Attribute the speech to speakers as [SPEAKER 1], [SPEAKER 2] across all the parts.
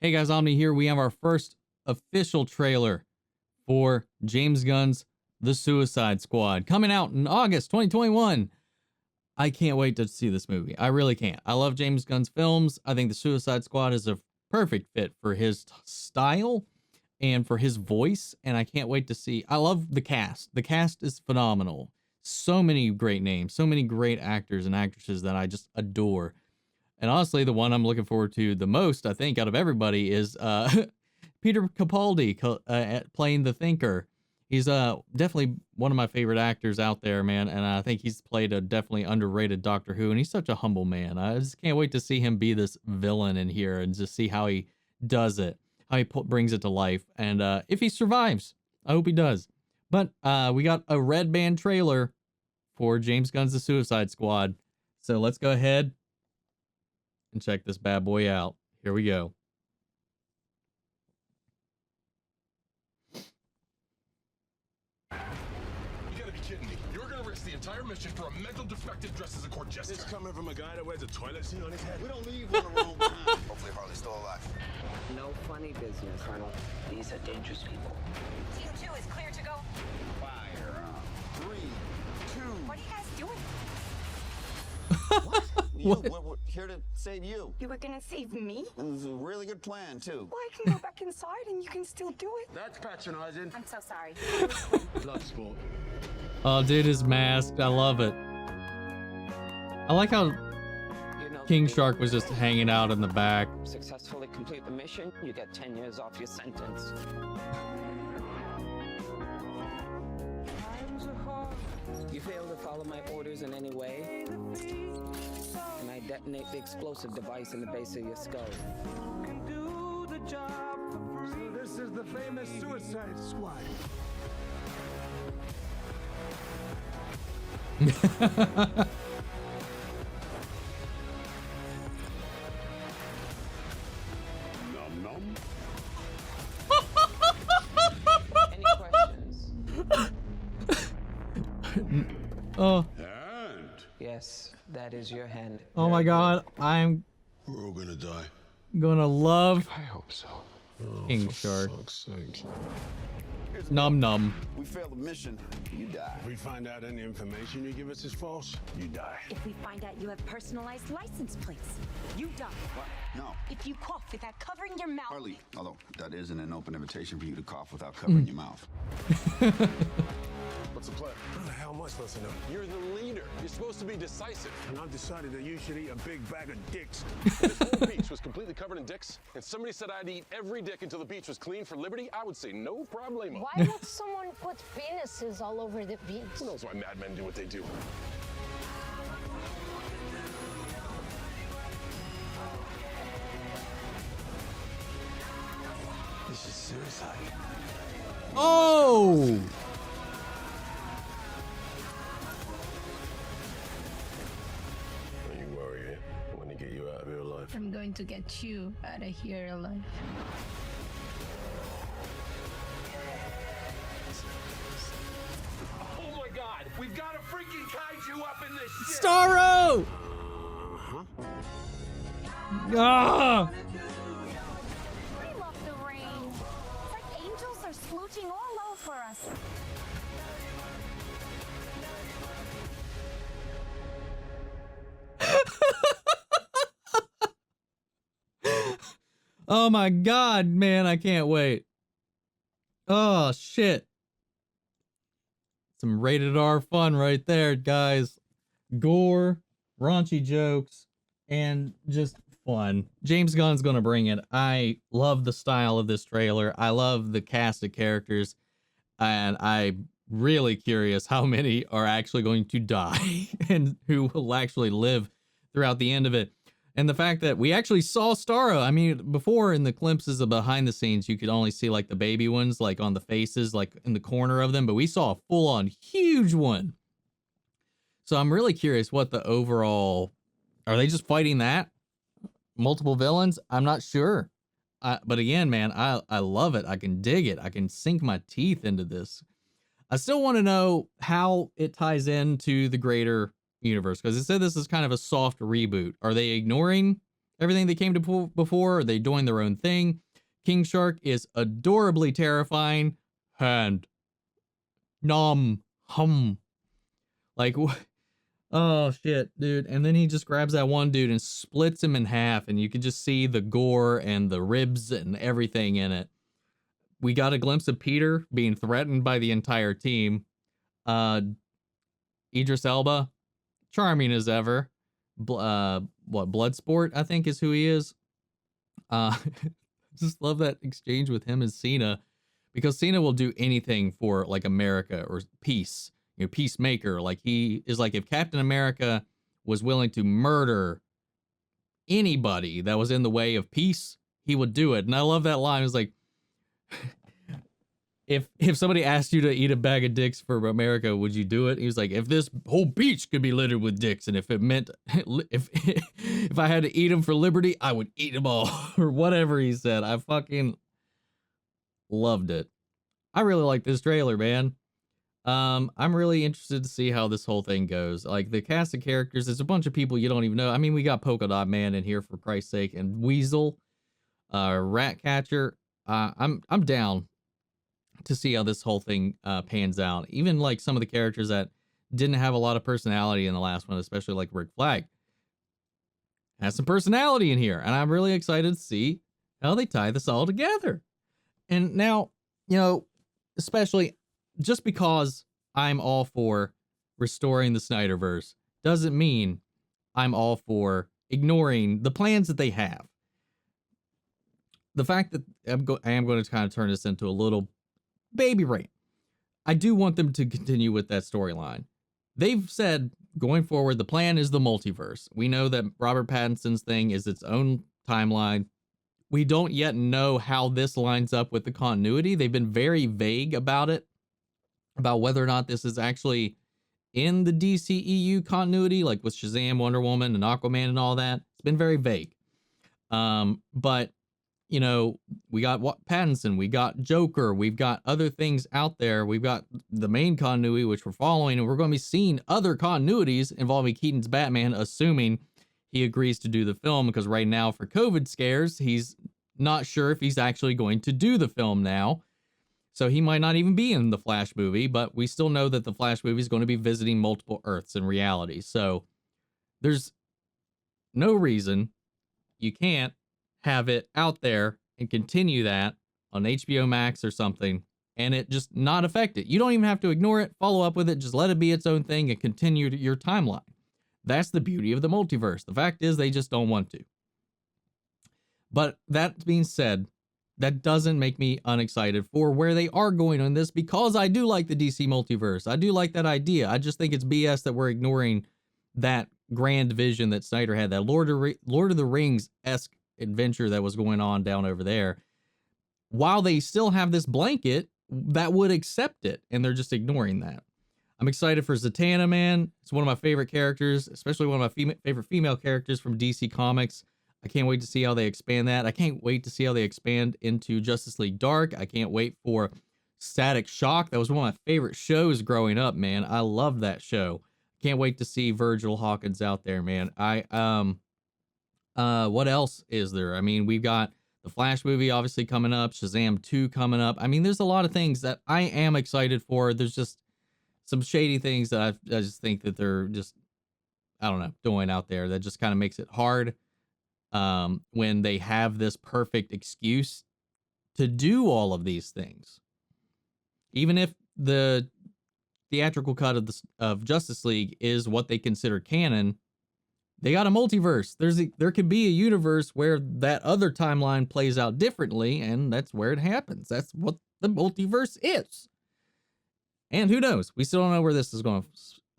[SPEAKER 1] Hey guys, Omni here. We have our first official trailer for James Gunn's The Suicide Squad coming out in August 2021. I can't wait to see this movie. I really can't. I love James Gunn's films. I think The Suicide Squad is a perfect fit for his style and for his voice, and I can't wait to see. I love the cast. The cast is phenomenal. So many great names, so many great actors and actresses that I just adore. And honestly, the one I'm looking forward to the most, I think, out of everybody is Peter Capaldi playing the Thinker. He's definitely one of my favorite actors out there, man. And I think he's played a definitely underrated Doctor Who, and he's such a humble man. I just can't wait to see him be this villain in here and just see how he does it, how he brings it to life. And if he survives, I hope he does. But we got a red band trailer for James Gunn's The Suicide Squad. So let's go ahead and check this bad boy out. Here we go.
[SPEAKER 2] You gotta be kidding me. You're gonna risk the entire mission for a mental defective dressed as a court jester.
[SPEAKER 3] This coming from a guy that wears a toilet seat on his head.
[SPEAKER 4] We don't leave one alone behind.
[SPEAKER 5] Hopefully Harley's still alive.
[SPEAKER 6] No funny business, Colonel. These are dangerous people.
[SPEAKER 7] DCEU is clear to go.
[SPEAKER 4] Fire. 3, 2.
[SPEAKER 7] What are you guys doing?
[SPEAKER 4] What? We're here to save you.
[SPEAKER 7] You were gonna save me?
[SPEAKER 4] And this is a really good plan, too.
[SPEAKER 7] Well, I can go back inside and you can still do it.
[SPEAKER 4] That's patronizing.
[SPEAKER 7] I'm so sorry.
[SPEAKER 4] Blood sport.
[SPEAKER 1] Oh, dude is masked. I love it. I like how King Shark was just hanging out in the back.
[SPEAKER 6] Successfully complete the mission, you get 10 years off your sentence. You fail to follow my orders in any way, and I detonate the explosive device in the base of your skull.
[SPEAKER 3] Can do the job. So this is the famous Suicide Squad.
[SPEAKER 4] Nom nom.
[SPEAKER 6] Any questions?
[SPEAKER 1] Oh,
[SPEAKER 4] And
[SPEAKER 6] Yes, that is your hand.
[SPEAKER 1] oh my God. I'm
[SPEAKER 4] we're all gonna die.
[SPEAKER 1] gonna love
[SPEAKER 2] I hope so.
[SPEAKER 1] King Shark.
[SPEAKER 2] Fuck's sake.
[SPEAKER 4] Here's the
[SPEAKER 1] Num
[SPEAKER 4] deal.
[SPEAKER 1] num.
[SPEAKER 4] We fail the mission, you die.
[SPEAKER 3] If we find out any information you give us is false, you die.
[SPEAKER 7] If we find out you have personalized license plates, you die.
[SPEAKER 4] What? No.
[SPEAKER 7] If you cough without covering your mouth.
[SPEAKER 4] Harley, although that isn't an open invitation for you to cough without covering your mouth.
[SPEAKER 2] What's the plan?
[SPEAKER 3] How the hell am I supposed to know?
[SPEAKER 2] You're the leader. You're supposed to be decisive.
[SPEAKER 3] And I've decided that you should eat a big bag of dicks.
[SPEAKER 2] If this whole beach was completely covered in dicks, and somebody said I'd eat every dick until the beach was clean for liberty, I would say no problemo.
[SPEAKER 8] Why would someone put penises all over the beach?
[SPEAKER 2] Who knows why madmen do what they do?
[SPEAKER 4] This is suicide.
[SPEAKER 1] Oh!
[SPEAKER 3] Don't you worry, eh? I want to get you out of here alive.
[SPEAKER 8] I'm going to get you out of here alive.
[SPEAKER 2] Oh my God! We've got a freaking kaiju up in this shit!
[SPEAKER 1] Starro! Ah!
[SPEAKER 7] I love the rain. It's like angels are smooching all over us.
[SPEAKER 1] Oh my God, man, I can't wait. Oh shit. Some rated R fun right there, guys. Gore, raunchy jokes, and just fun. James Gunn's gonna bring it. I love the style of this trailer. I love the cast of characters, and I'm really curious how many are actually going to die and who will actually live throughout the end of it. And the fact that we actually saw Starro. I mean, before in the glimpses of behind the scenes, you could only see like the baby ones, like on the faces, like in the corner of them, but we saw a full on huge one. So I'm really curious what the overall, are they just fighting that? Multiple villains? I'm not sure. But again, man, I love it. I can dig it. I can sink my teeth into this. I still want to know how it ties into the greater universe, because it said this is kind of a soft reboot. Are they ignoring everything they came to before? Are they doing their own thing? King Shark is adorably terrifying. And nom hum. Like, oh shit, dude. And then he just grabs that one dude and splits him in half, and you can just see the gore and the ribs and everything in it. We got a glimpse of Peter being threatened by the entire team. Idris Elba, charming as ever. Bloodsport, I think is who he is. Just love that exchange with him and Cena, because Cena will do anything for like America or peace, you know, peacemaker. Like he is like, if Captain America was willing to murder anybody that was in the way of peace, he would do it. And I love that line. It's like, if somebody asked you to eat a bag of dicks for America, would you do it? He was like, if this whole beach could be littered with dicks, and if it meant, if I had to eat them for liberty, I would eat them all, or whatever he said. I fucking loved it. I really like this trailer, man. I'm really interested to see how this whole thing goes. Like the cast of characters, there's a bunch of people you don't even know. I mean, we got Polka Dot Man in here for Christ's sake, and Weasel, Ratcatcher. I'm down to see how this whole thing pans out. Even like some of the characters that didn't have a lot of personality in the last one, especially like Rick Flag, has some personality in here, and I'm really excited to see how they tie this all together. And now, you know, especially just because I'm all for restoring the Snyderverse doesn't mean I'm all for ignoring the plans that they have. The fact that I am going to kind of turn this into a little baby rant. I do want them to continue with that storyline. They've said going forward, the plan is the multiverse. We know that Robert Pattinson's thing is its own timeline. We don't yet know how this lines up with the continuity. They've been very vague about it, about whether or not this is actually in the DCEU continuity, like with Shazam, Wonder Woman, and Aquaman and all that. It's been very vague. But you know, we got Pattinson, we got Joker, we've got other things out there. We've got the main continuity, which we're following, and we're going to be seeing other continuities involving Keaton's Batman, assuming he agrees to do the film, because right now for COVID scares, he's not sure if he's actually going to do the film now. So he might not even be in the Flash movie, but we still know that the Flash movie is going to be visiting multiple Earths in reality. So there's no reason you can't have it out there and continue that on HBO Max or something, and it just not affect it. You don't even have to ignore it, follow up with it, just let it be its own thing and continue your timeline. That's the beauty of the multiverse. The fact is they just don't want to. But that being said, that doesn't make me unexcited for where they are going on this, because I do like the DC multiverse. I do like that idea. I just think it's BS that we're ignoring that grand vision that Snyder had, that Lord of the Rings-esque adventure that was going on down over there, while they still have this blanket that would accept it, and they're just ignoring that. I'm excited for Zatanna, man. It's one of my favorite characters, especially one of my favorite female characters from DC Comics. I can't wait to see how they expand that. I can't wait to see how they expand into Justice League Dark. I can't wait for Static Shock. That was one of my favorite shows growing up, man. I love that show. Can't wait to see Virgil Hawkins out there, man. What else is there? I mean, we've got the Flash movie obviously coming up, Shazam 2 coming up. I mean, there's a lot of things that I am excited for. There's just some shady things that I just think that they're just, I don't know, doing out there that just kind of makes it hard when they have this perfect excuse to do all of these things. Even if the theatrical cut of Justice League is what they consider canon, they got a multiverse. There could be a universe where that other timeline plays out differently, and that's where it happens. That's what the multiverse is. And who knows? We still don't know where this is going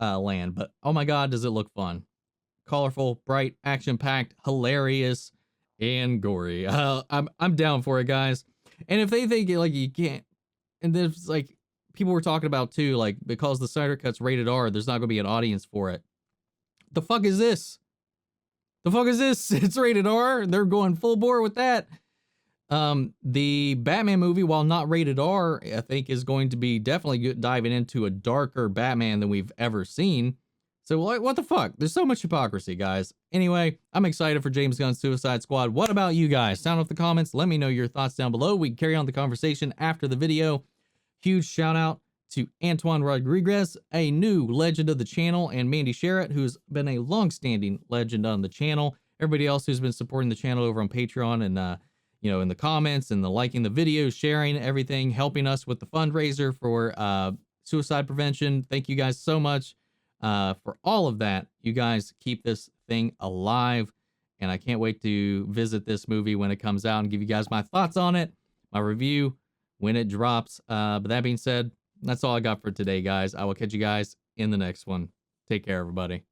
[SPEAKER 1] to land, but oh my God, does it look fun. Colorful, bright, action-packed, hilarious, and gory. I'm down for it, guys. And if they think like you can't, and there's like people were talking about too, like because the Snyder Cut's rated R, there's not going to be an audience for it. The fuck is this? The fuck is this? It's rated R. They're going full bore with that. The Batman movie, while not rated R, I think is going to be definitely diving into a darker Batman than we've ever seen. So what the fuck? There's so much hypocrisy, guys. Anyway, I'm excited for James Gunn's Suicide Squad. What about you guys? Sound off the comments. Let me know your thoughts down below. We can carry on the conversation after the video. Huge shout out to Antoine Rodriguez, a new legend of the channel, and Mandy Sherritt, who's been a long-standing legend on the channel. Everybody else who's been supporting the channel over on Patreon and, you know, in the comments and the liking the videos, sharing everything, helping us with the fundraiser for suicide prevention. Thank you guys so much for all of that. You guys keep this thing alive, and I can't wait to visit this movie when it comes out and give you guys my thoughts on it, my review when it drops. But that being said, that's all I got for today, guys. I will catch you guys in the next one. Take care, everybody.